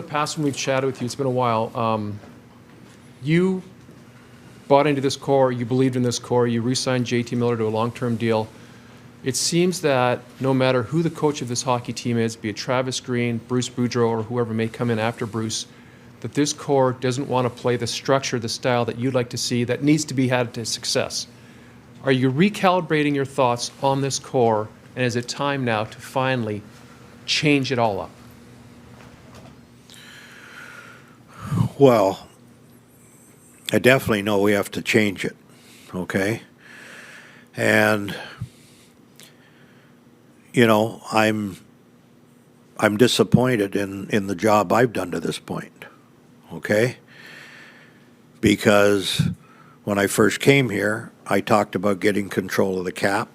the past when we've chatted with you, it's been a while, you bought into this core, you believed in this core, you re-signed JT Miller to a long-term deal. It seems that no matter who the coach of this hockey team is, be it Travis Green, Bruce Boudreau, or whoever may come in after Bruce, that this core doesn't want to play the structure, the style that you'd like to see that needs to be had to success. Are you recalibrating your thoughts on this core, and is it time now to finally change it all up? Well, I definitely know we have to change it, okay? And, you know, I'm disappointed in the job I've done to this point, okay? Because when I first came here, I talked about getting control of the cap,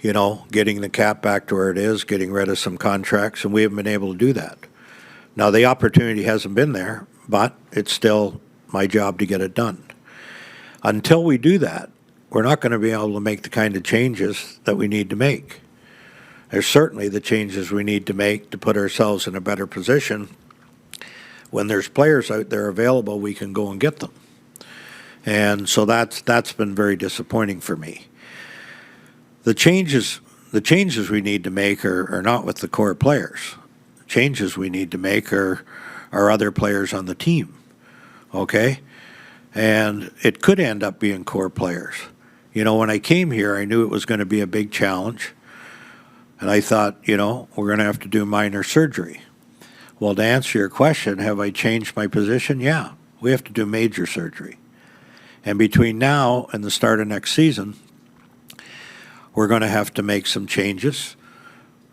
you know, getting the cap back to where it is, getting rid of some contracts, and we haven't been able to do that. Now, the opportunity hasn't been there, but it's still my job to get it done. Until we do that, we're not going to be able to make the kind of changes that we need to make. There's certainly the changes we need to make to put ourselves in a better position. When there's players out there available, we can go and get them. And so that's been very disappointing for me. The changes we need to make are not with the core players. The changes we need to make are other players on the team. Okay? And it could end up being core players. You know, when I came here, I knew it was going to be a big challenge. And I thought, you know, we're going to have to do minor surgery. Well, to answer your question, have I changed my position? Yeah, we have to do major surgery. And between now and the start of next season, we're going to have to make some changes.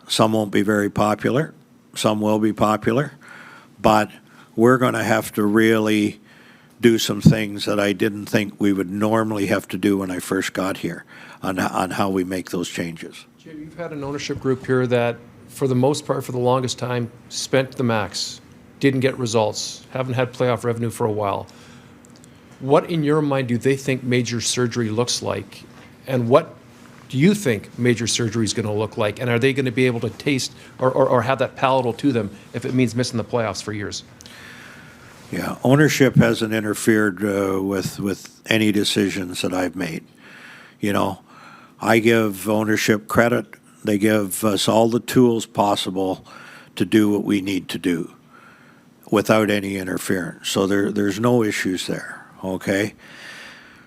Some won't be very popular. Some will be popular. But we're going to have to really do some things that I didn't think we would normally have to do when I first got here on how we make those changes. Jim, you've had an ownership group here that, for the most part, for the longest time, spent the max, didn't get results, haven't had playoff revenue for a while. What, in your mind, do they think major surgery looks like? And what do you think major surgery is going to look like? And are they going to be able to taste or have that palatable to them if it means missing the playoffs for years? Yeah, ownership hasn't interfered with any decisions that I've made. You know, I give ownership credit. They give us all the tools possible to do what we need to do without any interference. So there's no issues there. Okay,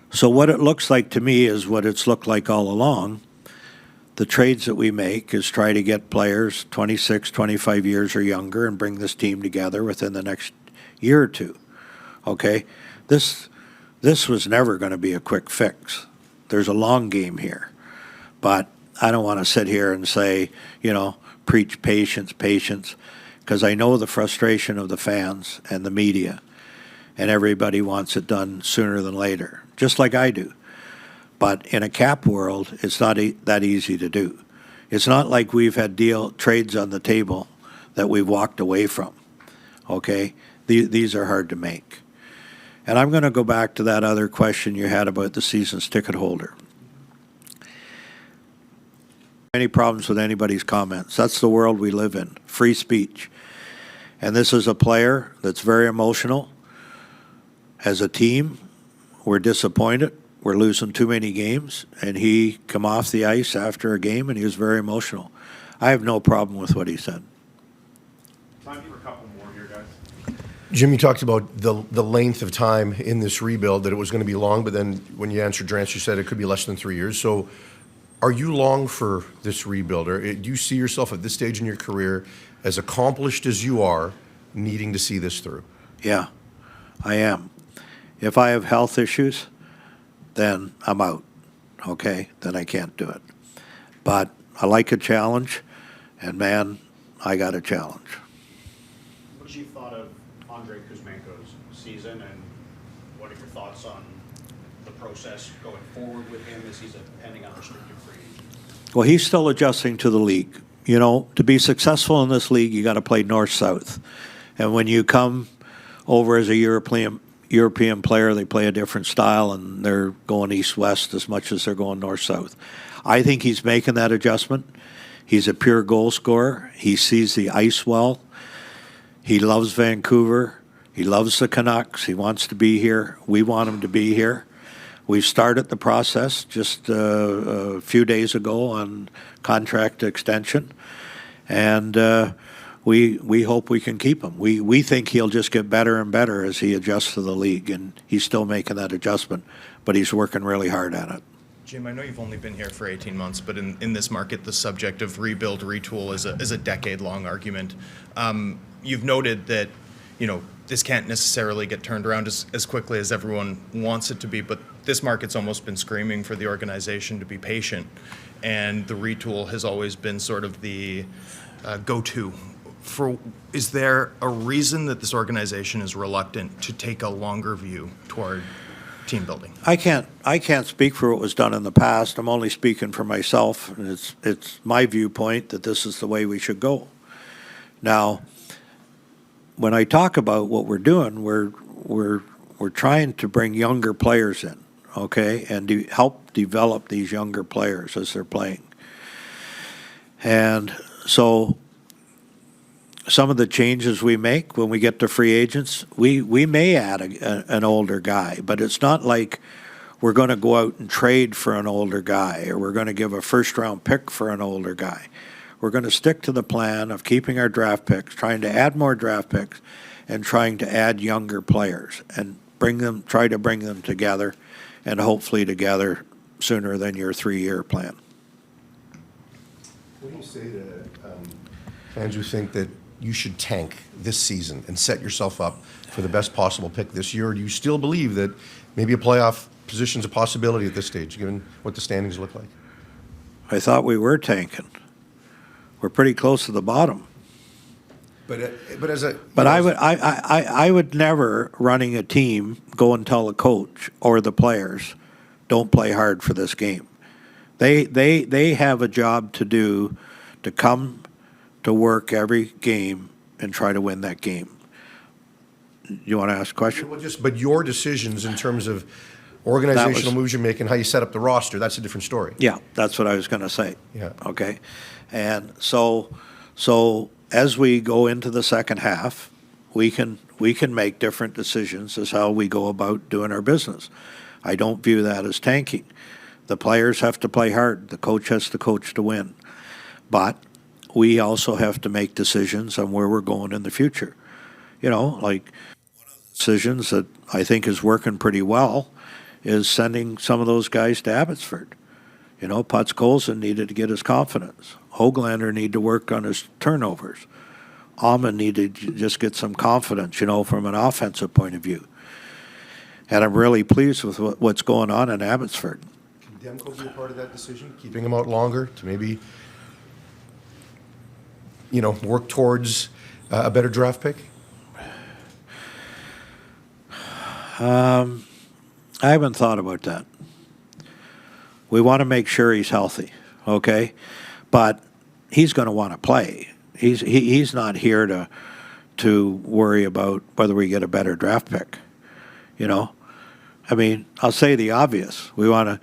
so what it looks like to me is what it's looked like all along. The trades that we make is try to get players 26, 25 years or younger and bring this team together within the next year or two. Okay, this was never going to be a quick fix. There's a long game here, but I don't want to sit here and say, you know, preach patience, because I know the frustration of the fans and the media. And everybody wants it done sooner than later, just like I do. But in a cap world, it's not that easy to do. It's not like we've had trades on the table that we've walked away from, okay? These are hard to make. And I'm going to go back to that other question you had about the season's ticket holder. Any problems with anybody's comments? That's the world we live in, free speech. And this is a player that's very emotional. As a team, we're disappointed. We're losing too many games. And he come off the ice after a game, and he was very emotional. I have no problem with what he said. Time for a couple more here, guys. Jim, you talked about the length of time in this rebuild, that it was going to be long, but then when you answered Drance, you said it could be less than 3 years. So are you long for this rebuild? Or do you see yourself at this stage in your career, as accomplished as you are, needing to see this through? Yeah, I am. If I have health issues, then I'm out, okay? Then I can't do it. But I like a challenge, and man, I got a challenge. What you thought of Andrei Kuzmenko's season, and what are your thoughts on the process going forward with him as he's a pending unrestricted free agent? Well, he's still adjusting to the league. You know, to be successful in this league, you got to play north-south. And when you come over as a European player, they play a different style, and they're going east-west as much as they're going north-south. I think he's making that adjustment. He's a pure goal scorer. He sees the ice well. He loves Vancouver. He loves the Canucks. He wants to be here. We want him to be here. We've started the process just a few days ago on contract extension, and we hope we can keep him. We think he'll just get better and better as he adjusts to the league, and he's still making that adjustment, but he's working really hard at it. Jim, I know you've only been here for 18 months, but in this market, the subject of rebuild, retool is a decade-long argument. You've noted that, this can't necessarily get turned around as quickly as everyone wants it to be, but this market's almost been screaming for the organization to be patient, and the retool has always been sort of the go-to. Is there a reason that this organization is reluctant to take a longer view toward team building? I can't speak for what was done in the past. I'm only speaking for myself, and it's my viewpoint that this is the way we should go. Now, when I talk about what we're doing, we're trying to bring younger players in, okay, and help develop these younger players as they're playing. And so some of the changes we make when we get to free agents, we may add an older guy, but it's not like we're going to go out and trade for an older guy or we're going to give a first-round pick for an older guy. We're going to stick to the plan of keeping our draft picks, trying to add more draft picks, and trying to add younger players and try to bring them together, and hopefully together sooner than your 3-year plan. What do you say to fans who think that you should tank this season and set yourself up for the best possible pick this year? Or do you still believe that maybe a playoff position is a possibility at this stage, given what the standings look like? I thought we were tanking. We're pretty close to the bottom. But I would never, running a team, go and tell the coach or the players, don't play hard for this game. They have a job to do, to come to work every game and try to win that game. You want to ask a question? Well, but your decisions in terms of organizational moves you're making, how you set up the roster, that's a different story. Yeah, that's what I was going to say. Yeah. Okay. And so as we go into the second half, we can make different decisions as how we go about doing our business. I don't view that as tanking. The players have to play hard. The coach has to coach to win. But we also have to make decisions on where we're going in the future. Like one of the decisions that I think is working pretty well is sending some of those guys to Abbotsford. Putz Colson needed to get his confidence. Hoglander needed to work on his turnovers. Almond needed to just get some confidence, from an offensive point of view. And I'm really pleased with what's going on in Abbotsford. Can Demko be a part of that decision, keeping him out longer to maybe, work towards a better draft pick? I haven't thought about that. We want to make sure he's healthy, okay? But he's going to want to play. He's not here to worry about whether we get a better draft pick. I'll say the obvious. We want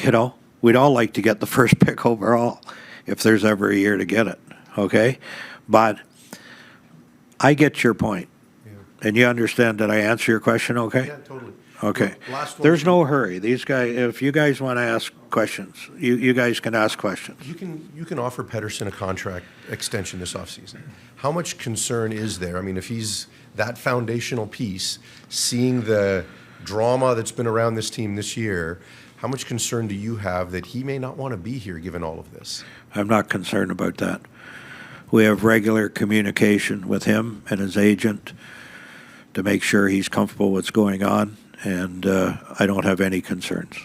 to, we'd all like to get the first pick overall if there's ever a year to get it, okay? But I get your point. Yeah. And you understand that I answer your question okay? Yeah, totally. Okay. Last one. There's no hurry. These guys, if you guys want to ask questions, you guys can ask questions. You can offer Pettersson a contract extension this offseason. How much concern is there? If he's that foundational piece, seeing the drama that's been around this team this year, how much concern do you have that he may not want to be here given all of this? I'm not concerned about that. We have regular communication with him and his agent to make sure he's comfortable with what's going on. And I don't have any concerns.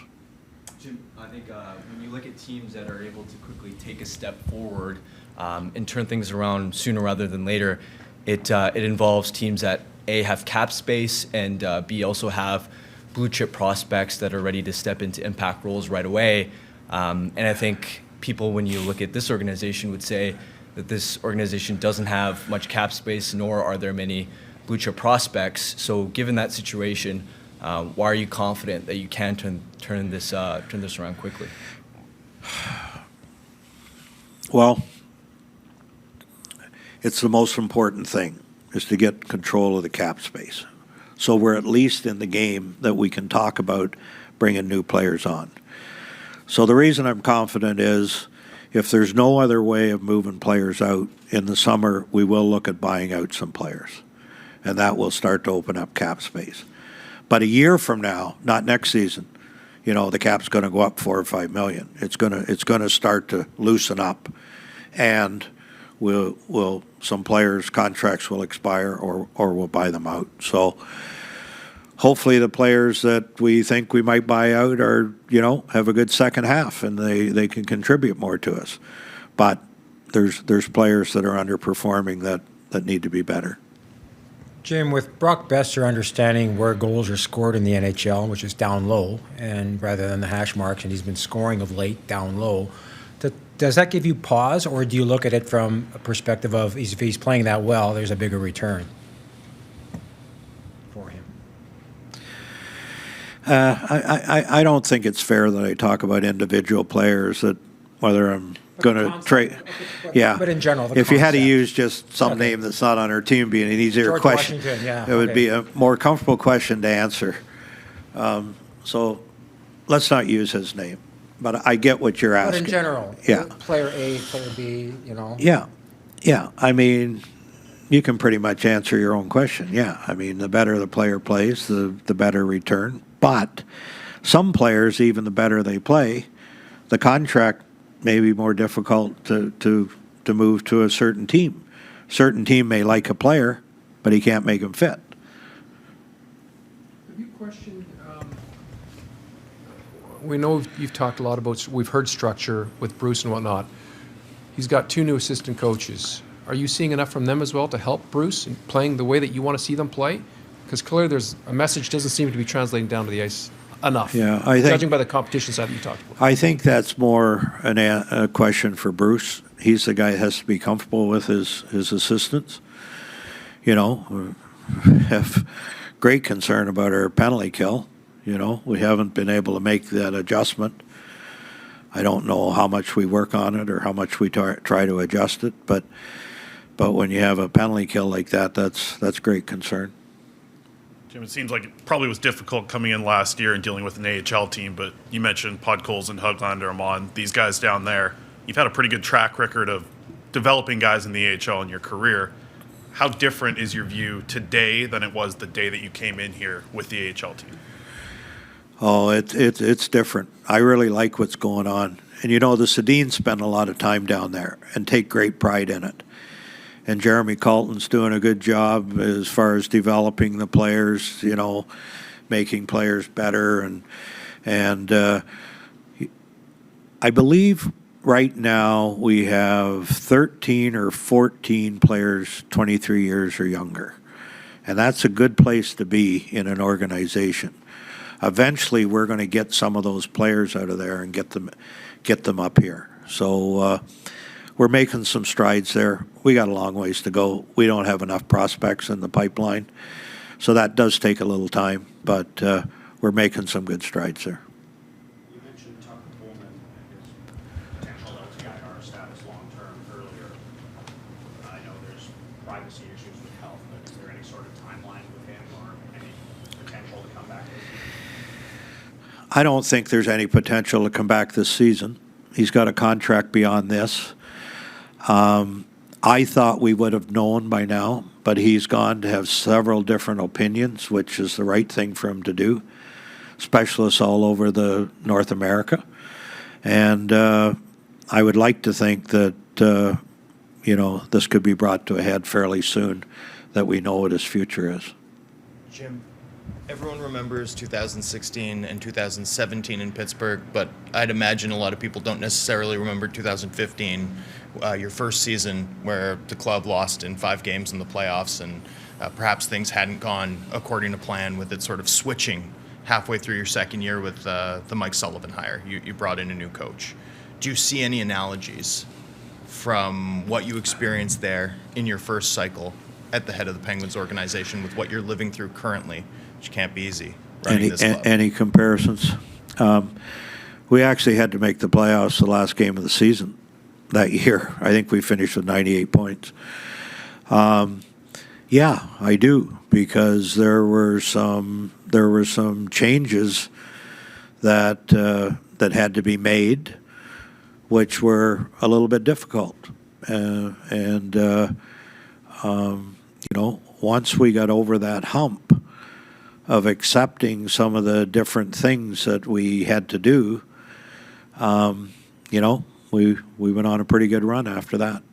Jim, I think when you look at teams that are able to quickly take a step forward and turn things around sooner rather than later, it involves teams that A, have cap space, and B, also have blue chip prospects that are ready to step into impact roles right away. And I think people, when you look at this organization, would say that this organization doesn't have much cap space, nor are there many blue chip prospects. So given that situation, why are you confident that you can turn this around quickly? Well, it's the most important thing. is to get control of the cap space. So we're at least in the game that we can talk about bringing new players on. So the reason I'm confident is if there's no other way of moving players out in the summer, we will look at buying out some players. And that will start to open up cap space. But a year from now, not next season, the cap's going to go up $4 or $5 million. It's going to start to loosen up, and some players' contracts will expire or we'll buy them out. So hopefully the players that we think we might buy out are have a good second half and they can contribute more to us. But there's players that are underperforming that need to be better. Jim, with Brock Boeser understanding where goals are scored in the NHL, which is down low, and rather than the hash marks, and he's been scoring of late down low, does that give you pause, or do you look at it from a perspective of if he's playing that well, there's a bigger return for him? I don't think it's fair that I talk about individual players, that whether I'm going to trade. Yeah. But in general, if you had to concept. use just some name that's not on our team being an easier George question, Washington, yeah, it would okay. be a more comfortable question to answer. So let's not use his name. But I get what you're But asking. in general, Yeah. player A, player B, Yeah. I mean, you can pretty much answer your own question. Yeah. I mean, the better the player plays, the better return. But some players, even the better they play, the contract may be more difficult to move to a certain team. Certain team may like a player, but he can't make him fit. Have you questioned, we know you've talked a lot about, we've heard structure with Bruce and whatnot. He's got 2 new assistant coaches. Are you seeing enough from them as well to help Bruce in playing the way that you want to see them play? Because clearly there's a message doesn't seem to be translating down to the ice enough. Yeah, I think- judging by the competition side that you talked about. I think that's more a question for Bruce. He's the guy that has to be comfortable with his assistants. We have great concern about our penalty kill. We haven't been able to make that adjustment. I don't know how much we work on it or how much we try to adjust it, but when you have a penalty kill like that, that's great concern. Jim, it seems like it probably was difficult coming in last year and dealing with an AHL team, but you mentioned Podkolzin and Höglander, Amon, these guys down there. You've had a pretty good track record of developing guys in the AHL in your career. How different is your view today than it was the day that you came in here with the AHL team? Oh, it's different. I really like what's going on. And the Sedins spend a lot of time down there and take great pride in it. And Jeremy Colton's doing a good job as far as developing the players, making players better. And I believe right now we have 13 or 14 players 23 years or younger. And that's a good place to be in an organization. Eventually, we're going to get some of those players out of there and get them up here. So we're making some strides there. We got a long ways to go. We don't have enough prospects in the pipeline, so that does take a little time. But we're making some good strides there. You mentioned Tucker Pullman and his potential LTIR status long-term earlier. I know there's privacy issues with health, but is there any sort of timeline with him or any potential to come back this season? I don't think there's any potential to come back this season. He's got a contract beyond this. I thought we would have known by now, but he's gone to have several different opinions, which is the right thing for him to do. Specialists all over North America. And I would like to think that, this could be brought to a head fairly soon, that we know what his future is. Jim, everyone remembers 2016 and 2017 in Pittsburgh, but I'd imagine a lot of people don't necessarily remember 2015, your first season where the club lost in 5 games in the playoffs, and perhaps things hadn't gone according to plan with it sort of switching halfway through your second year with the Mike Sullivan hire. You brought in a new coach. Do you see any analogies from what you experienced there in your first cycle at the head of the Penguins organization with what you're living through currently, which can't be easy running this club? Any comparisons? We actually had to make the playoffs the last game of the season that year. I think we finished with 98 points. Yeah, I do, because there were some changes that that had to be made, which were a little bit difficult, once we got over that hump of accepting some of the different things that we had to do, we went on a pretty good run after that.